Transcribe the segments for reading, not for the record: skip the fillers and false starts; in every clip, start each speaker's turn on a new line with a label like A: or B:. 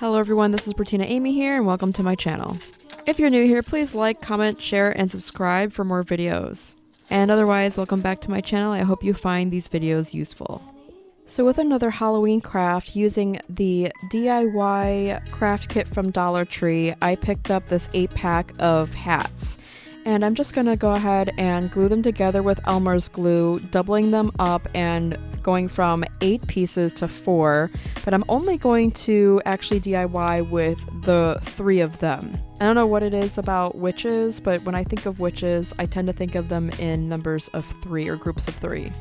A: Hello everyone, this is Bertina Amy here and welcome to my channel. If you're new here, please like, comment, share, and subscribe for more videos. And otherwise, welcome back to my channel. I hope you find these videos useful. So with another Halloween craft using the DIY craft kit from Dollar Tree, I picked up this 8-pack of hats. And I'm just gonna go ahead and glue them together with Elmer's glue, doubling them up and going from 8 pieces to 4, but I'm only going to actually DIY with the 3 of them. I don't know what it is about witches, but when I think of witches, I tend to think of them in numbers of 3 or groups of 3.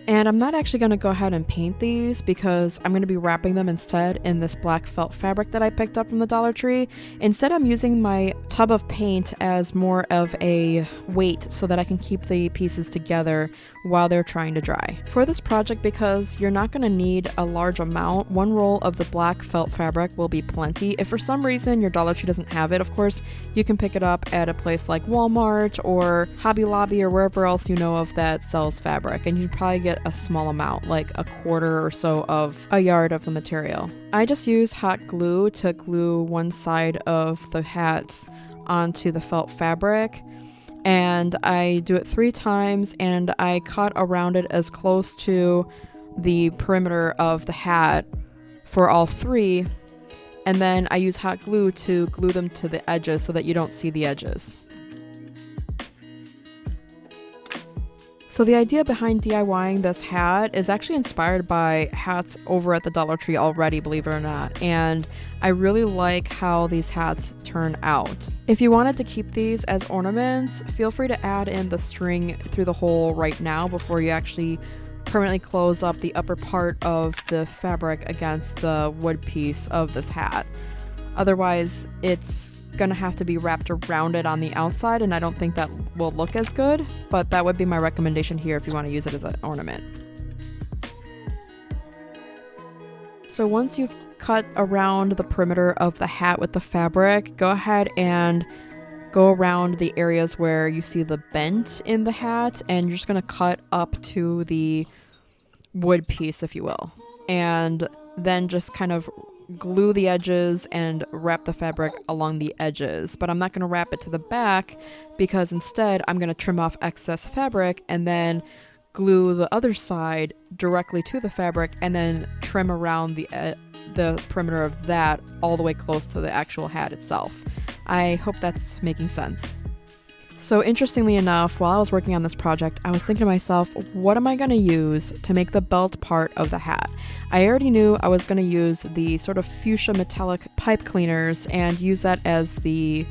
A: And I'm not actually going to go ahead and paint these because I'm going to be wrapping them instead in this black felt fabric that I picked up from the Dollar Tree. Instead, I'm using my tub of paint as more of a weight so that I can keep the pieces together while they're trying to dry. For this project, because you're not going to need a large amount, 1 roll of the black felt fabric will be plenty. If for some reason your Dollar Tree doesn't have it, of course, you can pick it up at a place like Walmart or Hobby Lobby or wherever else you know of that sells fabric, and you'd probably get a small amount, like a quarter or so of a yard of the material. I just use hot glue to glue one side of the hats onto the felt fabric, and I do it 3 times, and I cut around it as close to the perimeter of the hat for all 3, and then I use hot glue to glue them to the edges so that you don't see the edges. So the idea behind DIYing this hat is actually inspired by hats over at the Dollar Tree already, believe it or not, and I really like how these hats turn out. If you wanted to keep these as ornaments, feel free to add in the string through the hole right now before you actually permanently close up the upper part of the fabric against the wood piece of this hat. Otherwise, it's gonna have to be wrapped around it on the outside, and I don't think that will look as good, but that would be my recommendation here if you want to use it as an ornament. So once you've cut around the perimeter of the hat with the fabric, go ahead and go around the areas where you see the bent in the hat, and you're just gonna cut up to the wood piece, if you will, and then just kind of glue the edges and wrap the fabric along the edges. But I'm not going to wrap it to the back because instead I'm going to trim off excess fabric and then glue the other side directly to the fabric and then trim around the perimeter of that all the way close to the actual hat itself. I hope that's making sense. So interestingly enough, while I was working on this project, I was thinking to myself, what am I going to use to make the belt part of the hat? I already knew I was going to use the sort of fuchsia metallic pipe cleaners and use that as the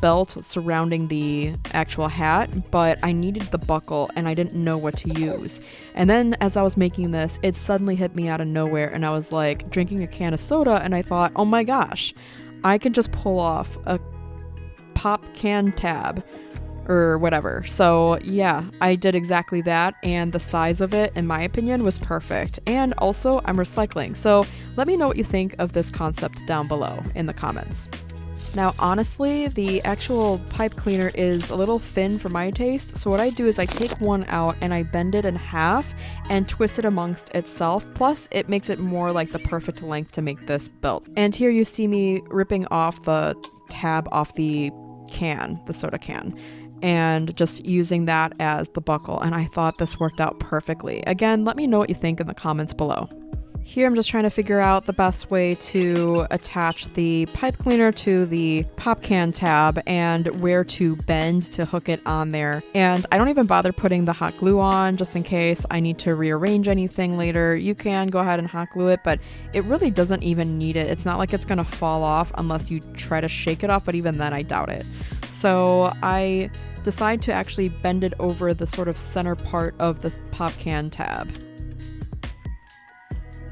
A: belt surrounding the actual hat, but I needed the buckle and I didn't know what to use. And then as I was making this, it suddenly hit me out of nowhere, and I was like drinking a can of soda and I thought, oh my gosh, I can just pull off a pop can tab or whatever. So yeah, I did exactly that, and the size of it, in my opinion, was perfect. And also, I'm recycling. So let me know what you think of this concept down below in the comments. Now, honestly, the actual pipe cleaner is a little thin for my taste, so what I do is I take one out and I bend it in half and twist it amongst itself. Plus, it makes it more like the perfect length to make this belt. And here you see me ripping off the tab off the can, the soda can, and just using that as the buckle, and I thought this worked out perfectly. Again, let me know what you think in the comments below. Here I'm just trying to figure out the best way to attach the pipe cleaner to the pop can tab and where to bend to hook it on there. And I don't even bother putting the hot glue on just in case I need to rearrange anything later. You can go ahead and hot glue it, but it really doesn't even need it. It's not like it's gonna fall off unless you try to shake it off, but even then I doubt it. So I decide to actually bend it over the sort of center part of the pop can tab.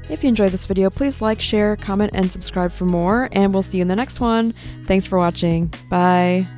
A: If you enjoyed this video, please like, share, comment, and subscribe for more, and we'll see you in the next one. Thanks for watching. Bye.